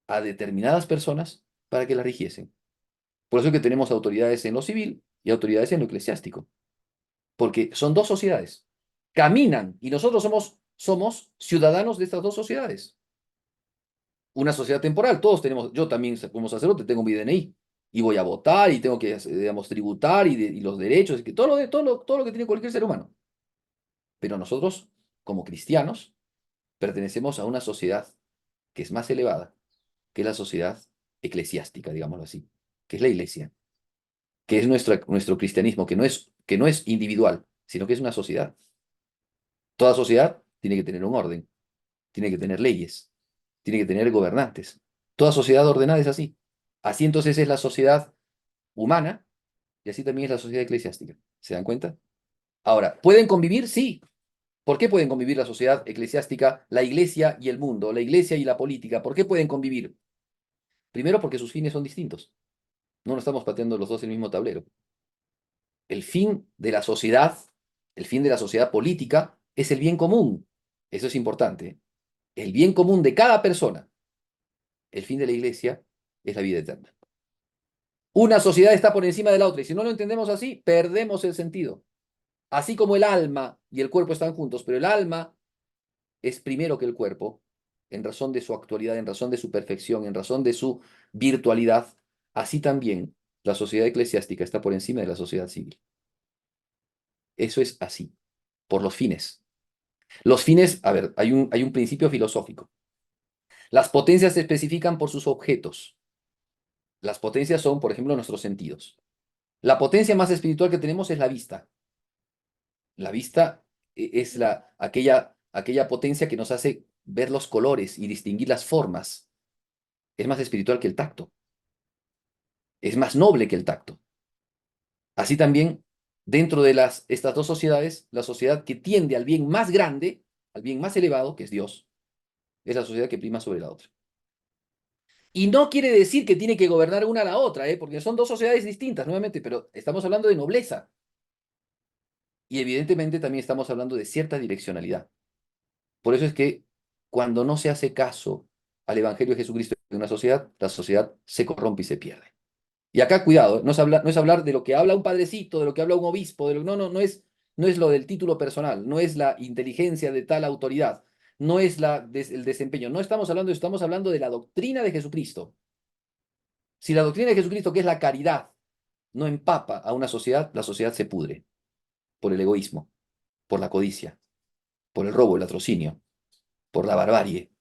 a determinadas personas para que la rigiesen. Por eso es que tenemos autoridades en lo civil y autoridades en lo eclesiástico, porque son dos sociedades. Caminan y nosotros somos ciudadanos de estas dos sociedades. Una sociedad temporal, todos tenemos, yo también como sacerdote tengo mi DNI y voy a votar y tengo que, digamos, tributar y los derechos, que todo lo que tiene cualquier ser humano. Pero nosotros, como cristianos, pertenecemos a una sociedad que es más elevada, que es la sociedad eclesiástica, digámoslo así, que es la iglesia, que es nuestro cristianismo, que no es individual, sino que es una sociedad. Toda sociedad tiene que tener un orden, tiene que tener leyes, tiene que tener gobernantes. Toda sociedad ordenada es así. Así entonces es la sociedad humana y así también es la sociedad eclesiástica. ¿Se dan cuenta? Ahora, ¿pueden convivir? Sí. ¿Por qué pueden convivir la sociedad eclesiástica, la iglesia y el mundo, la iglesia y la política? ¿Por qué pueden convivir? Primero, porque sus fines son distintos. No nos estamos pateando los dos en el mismo tablero. El fin de la sociedad, el fin de la sociedad política, es el bien común. Eso es importante. El bien común de cada persona. El fin de la iglesia es la vida eterna. Una sociedad está por encima de la otra y si no lo entendemos así, perdemos el sentido. Así como el alma y el cuerpo están juntos, pero el alma es primero que el cuerpo, en razón de su actualidad, en razón de su perfección, en razón de su virtualidad, así también la sociedad eclesiástica está por encima de la sociedad civil. Eso es así, por los fines. Los fines, a ver, hay un principio filosófico. Las potencias se especifican por sus objetos. Las potencias son, por ejemplo, nuestros sentidos. La potencia más espiritual que tenemos es la vista. La vista es aquella potencia que nos hace ver los colores y distinguir las formas. Es más espiritual que el tacto. Es más noble que el tacto. Así también, dentro de estas dos sociedades, la sociedad que tiende al bien más grande, al bien más elevado, que es Dios, es la sociedad que prima sobre la otra. Y no quiere decir que tiene que gobernar una a la otra, porque son dos sociedades distintas, nuevamente, pero estamos hablando de nobleza. Y evidentemente también estamos hablando de cierta direccionalidad. Por eso es que cuando no se hace caso al Evangelio de Jesucristo en una sociedad, la sociedad se corrompe y se pierde. Y acá, cuidado, no es hablar de lo que habla un padrecito, de lo que habla un obispo, no es lo del título personal, no es la inteligencia de tal autoridad, no es el desempeño, no estamos hablando de eso, estamos hablando de la doctrina de Jesucristo. Si la doctrina de Jesucristo, que es la caridad, no empapa a una sociedad, la sociedad se pudre por el egoísmo, por la codicia, por el robo, el latrocinio, por la barbarie.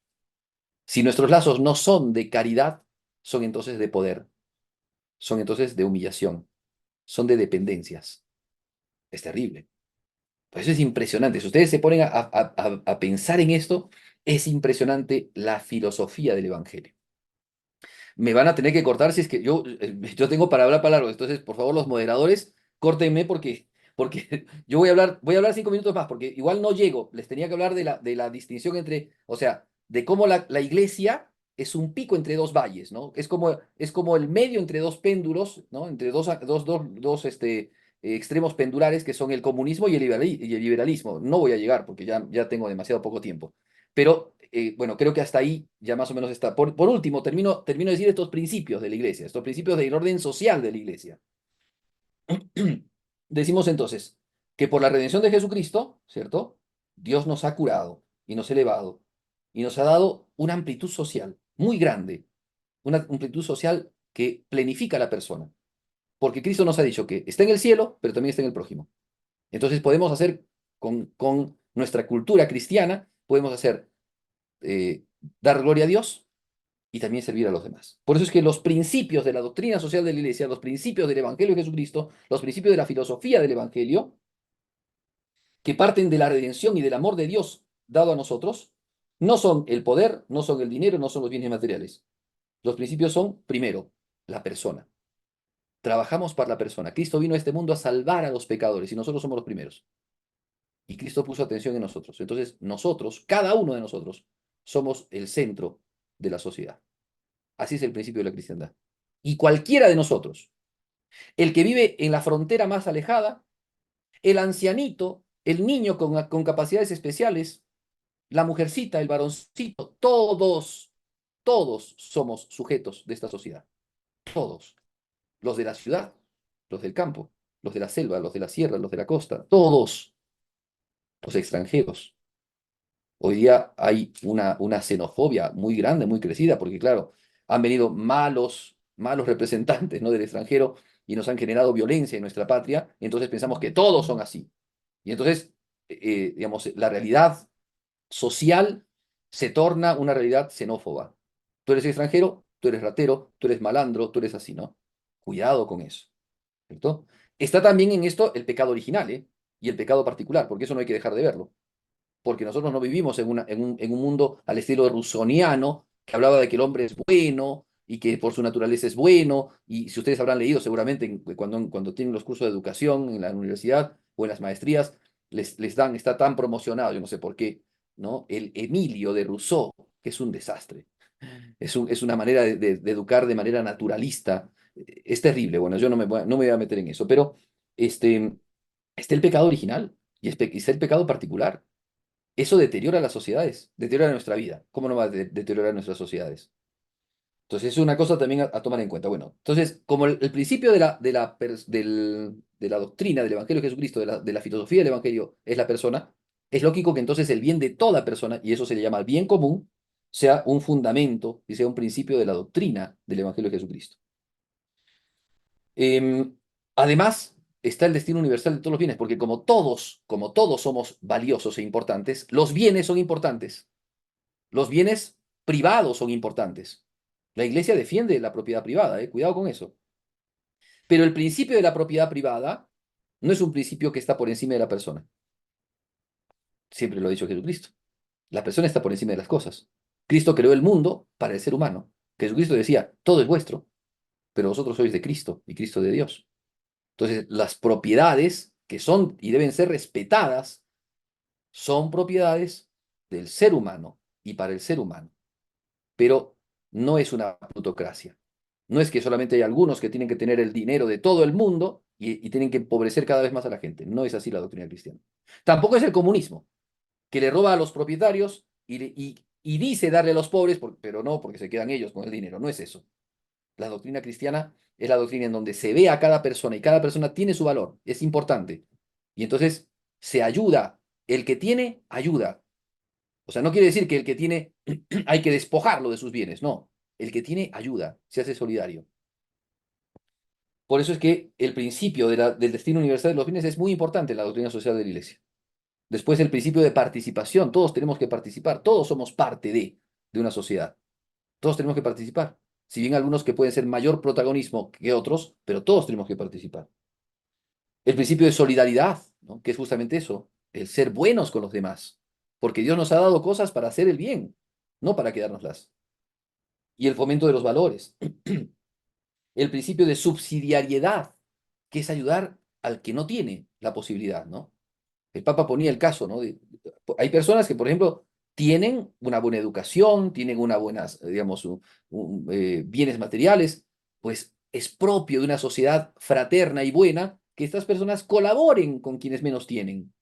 Si nuestros lazos no son de caridad, son entonces de poder, son entonces de humillación, son de dependencias. Es terrible. Por eso es impresionante. Si ustedes se ponen a pensar en esto, es impresionante la filosofía del Evangelio. Me van a tener que cortar si es que yo tengo para hablar para largo. Entonces, por favor, los moderadores, córtenme porque yo voy a hablar 5 minutos más, porque igual no llego. Les tenía que hablar de la distinción entre, o sea, de cómo la iglesia es un pico entre dos valles, ¿no? Es como el medio entre dos péndulos, ¿no? Entre dos extremos pendulares que son el comunismo y el liberalismo. No voy a llegar porque ya tengo demasiado poco tiempo. Pero bueno, creo que hasta ahí ya más o menos está. Por último, termino de decir estos principios de la iglesia, estos principios del orden social de la iglesia. Decimos entonces que por la redención de Jesucristo, ¿cierto? Dios nos ha curado y nos ha elevado y nos ha dado una amplitud social muy grande, una amplitud social que plenifica a la persona. Porque Cristo nos ha dicho que está en el cielo, pero también está en el prójimo. Entonces podemos hacer con nuestra cultura cristiana, podemos hacer dar gloria a Dios y también servir a los demás. Por eso es que los principios de la doctrina social de la Iglesia, los principios del Evangelio de Jesucristo, los principios de la filosofía del Evangelio, que parten de la redención y del amor de Dios dado a nosotros, no son el poder, no son el dinero, no son los bienes materiales. Los principios son, primero, la persona. Trabajamos para la persona. Cristo vino a este mundo a salvar a los pecadores y nosotros somos los primeros. Y Cristo puso atención en nosotros. Entonces, nosotros, cada uno de nosotros, somos el centro de la sociedad. Así es el principio de la cristiandad. Y cualquiera de nosotros, el que vive en la frontera más alejada, el ancianito, el niño con capacidades especiales, la mujercita, el varoncito, todos somos sujetos de esta sociedad. Todos. Los de la ciudad, los del campo, los de la selva, los de la sierra, los de la costa, todos. Los extranjeros. Hoy día hay una xenofobia muy grande, muy crecida, porque claro, han venido malos representantes, ¿no? del extranjero y nos han generado violencia en nuestra patria, y entonces pensamos que todos son así. Y entonces, digamos, la realidad social se torna una realidad xenófoba. Tú eres extranjero, tú eres ratero, tú eres malandro, tú eres así, ¿no? Cuidado con eso, ¿cierto? Está también en esto el pecado original, ¿eh? Y el pecado particular, porque eso no hay que dejar de verlo, porque nosotros no vivimos en un mundo al estilo rusoniano, que hablaba de que el hombre es bueno y que por su naturaleza es bueno, y si ustedes habrán leído seguramente cuando tienen los cursos de educación en la universidad o en las maestrías, les dan, está tan promocionado, yo no sé por qué, ¿no? El Emilio de Rousseau, que es un desastre. Es una manera de educar de manera naturalista. Es terrible, bueno, yo no me voy a meter en eso, pero este, está el pecado original y está el pecado particular. Eso deteriora las sociedades, deteriora nuestra vida. ¿Cómo no va a deteriorar nuestras sociedades? Entonces, es una cosa también a tomar en cuenta. Bueno, entonces, como el principio de la doctrina del Evangelio de Jesucristo, de la filosofía del Evangelio, es la persona, es lógico que entonces el bien de toda persona, y eso se le llama el bien común, sea un fundamento y sea un principio de la doctrina del Evangelio de Jesucristo. Em, Además, está el destino universal de todos los bienes, porque como todos somos valiosos e importantes, los bienes son importantes. Los bienes privados son importantes. La iglesia defiende la propiedad privada, cuidado con eso. Pero el principio de la propiedad privada no es un principio que está por encima de la persona. Siempre lo ha dicho Jesucristo. La persona está por encima de las cosas. Cristo creó el mundo para el ser humano. Jesucristo decía, todo es vuestro, pero vosotros sois de Cristo y Cristo de Dios. Entonces, las propiedades que son y deben ser respetadas son propiedades del ser humano y para el ser humano. Pero no es una plutocracia. No es que solamente hay algunos que tienen que tener el dinero de todo el mundo y tienen que empobrecer cada vez más a la gente. No es así la doctrina cristiana. Tampoco es el comunismo, que le roba a los propietarios y dice darle a los pobres, pero no porque se quedan ellos con el dinero. No es eso. La doctrina cristiana es la doctrina en donde se ve a cada persona y cada persona tiene su valor. Es importante. Y entonces se ayuda. El que tiene, ayuda. O sea, no quiere decir que el que tiene hay que despojarlo de sus bienes. No. El que tiene, ayuda. Se hace solidario. Por eso es que el principio del destino universal de los bienes es muy importante en la doctrina social de la Iglesia. Después el principio de participación. Todos tenemos que participar. Todos somos parte de una sociedad. Todos tenemos que participar. Si bien algunos que pueden ser mayor protagonismo que otros, pero todos tenemos que participar. El principio de solidaridad, ¿no? Que es justamente eso, el ser buenos con los demás. Porque Dios nos ha dado cosas para hacer el bien, no para quedárnoslas. Y el fomento de los valores. El principio de subsidiariedad, que es ayudar al que no tiene la posibilidad, ¿no? El Papa ponía el caso, ¿no? Hay personas que, por ejemplo, tienen una buena educación, tienen una buenas, digamos, bienes materiales, pues es propio de una sociedad fraterna y buena que estas personas colaboren con quienes menos tienen.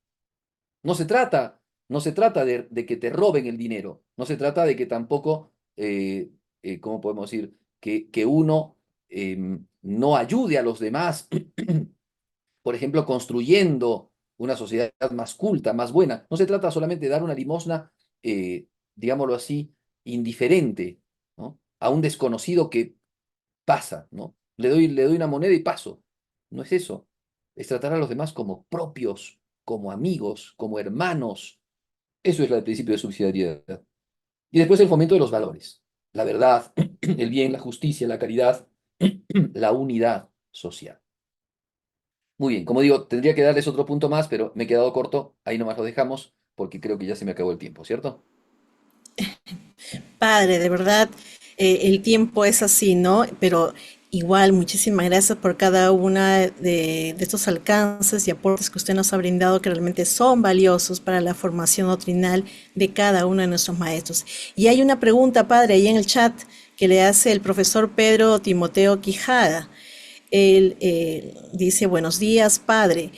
No se trata, no se trata de que te roben el dinero, no se trata de que tampoco, ¿cómo podemos decir? Que uno no ayude a los demás por ejemplo, construyendo una sociedad más culta, más buena. No se trata solamente de dar una limosna, digámoslo así, indiferente, ¿no? A un desconocido que pasa, ¿no? Le doy una moneda y paso. No es eso. Es tratar a los demás como propios, como amigos, como hermanos. Eso es el principio de subsidiariedad. Y después el fomento de los valores. La verdad, el bien, la justicia, la caridad, la unidad social. Muy bien, como digo, tendría que darles otro punto más, pero me he quedado corto, ahí nomás lo dejamos, porque creo que ya se me acabó el tiempo, ¿cierto? Padre, de verdad, el tiempo es así, ¿no? Pero igual, muchísimas gracias por cada una de estos alcances y aportes que usted nos ha brindado, que realmente son valiosos para la formación doctrinal de cada uno de nuestros maestros. Y hay una pregunta, padre, ahí en el chat que le hace el profesor Pedro Timoteo Quijada. Él dice, buenos días, padre.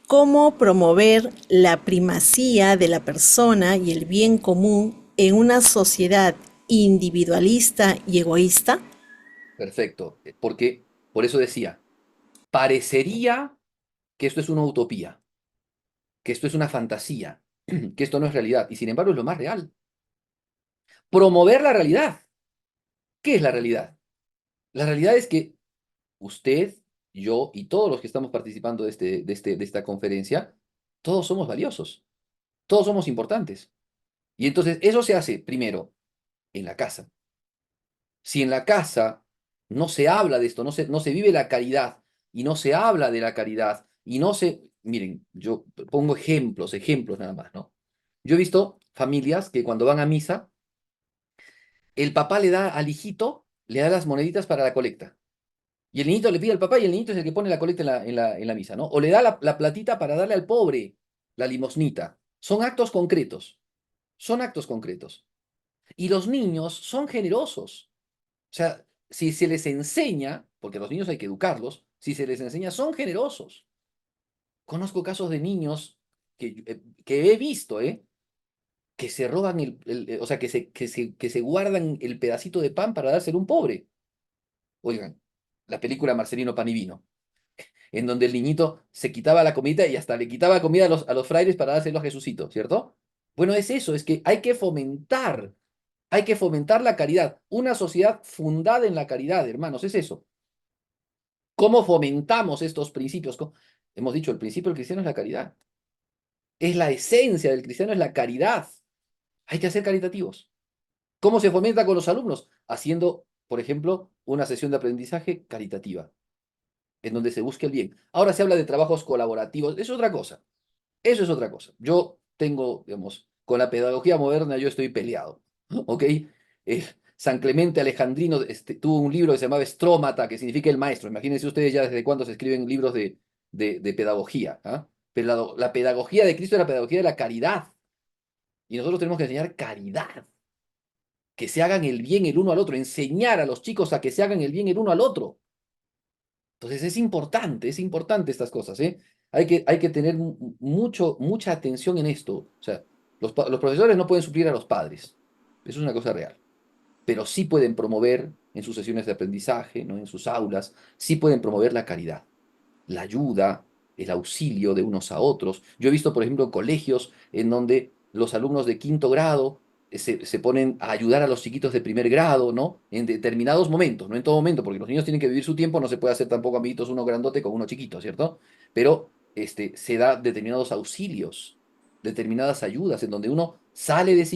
¿Cómo promover la primacía de la persona y el bien común en una sociedad individualista y egoísta? Perfecto, porque por eso decía, parecería que esto es una utopía, que esto es una fantasía, que esto no es realidad, y sin embargo es lo más real. Promover la realidad. ¿Qué es la realidad? La realidad es que usted, yo y todos los que estamos participando de esta conferencia, todos somos valiosos, todos somos importantes. Y entonces eso se hace primero en la casa. Si en la casa no se habla de esto, no se vive la caridad y no se habla de la caridad y no se... Miren, yo pongo ejemplos nada más, ¿no? Yo he visto familias que cuando van a misa, el papá le da al hijito, le da las moneditas para la colecta. Y el niñito le pide al papá y el niñito es el que pone la colecta en la misa, ¿no? O le da la platita para darle al pobre, la limosnita. Son actos concretos, son actos concretos. Y los niños son generosos. O sea, si se les enseña, porque a los niños hay que educarlos, si se les enseña, son generosos. Conozco casos de niños que he visto, que se roban o sea, que se guardan el pedacito de pan para dárselo a un pobre. Oigan, la película Marcelino Pan y Vino, en donde el niñito se quitaba la comida y hasta le quitaba comida a los frailes para dárselo a Jesucito, ¿cierto? Bueno, es eso, es que hay que fomentar la caridad. Una sociedad fundada en la caridad, hermanos, es eso. ¿Cómo fomentamos estos principios? Hemos dicho, el principio del cristiano es la caridad. Es la esencia del cristiano, es la caridad. Hay que ser caritativos. ¿Cómo se fomenta con los alumnos? Haciendo, por ejemplo, una sesión de aprendizaje caritativa, en donde se busque el bien. Ahora se habla de trabajos colaborativos, es otra cosa. Eso es otra cosa. Yo tengo, digamos, con la pedagogía moderna yo estoy peleado, ¿ok? San Clemente Alejandrino tuvo un libro que se llamaba Strómata, que significa el maestro. Imagínense ustedes ya desde cuándo se escriben libros de pedagogía, ¿ah? Pero la pedagogía de Cristo es la pedagogía de la caridad. Y nosotros tenemos que enseñar caridad. que se hagan el bien el uno al otro, enseñar a los chicos a que se hagan el bien el uno al otro. Entonces es importante estas cosas, ¿eh? Hay que tener mucha atención en esto. O sea, los profesores no pueden suplir a los padres. Eso es una cosa real. Pero sí pueden promover en sus sesiones de aprendizaje, ¿no? En sus aulas, sí pueden promover la caridad, la ayuda, el auxilio de unos a otros. Yo he visto, por ejemplo, colegios en donde los alumnos de quinto grado se ponen a ayudar a los chiquitos de primer grado, ¿no? En determinados momentos, no en todo momento, porque los niños tienen que vivir su tiempo, no se puede hacer tampoco amiguitos uno grandote con uno chiquito, ¿cierto? Pero se da determinados auxilios, determinadas ayudas, en donde uno sale de sí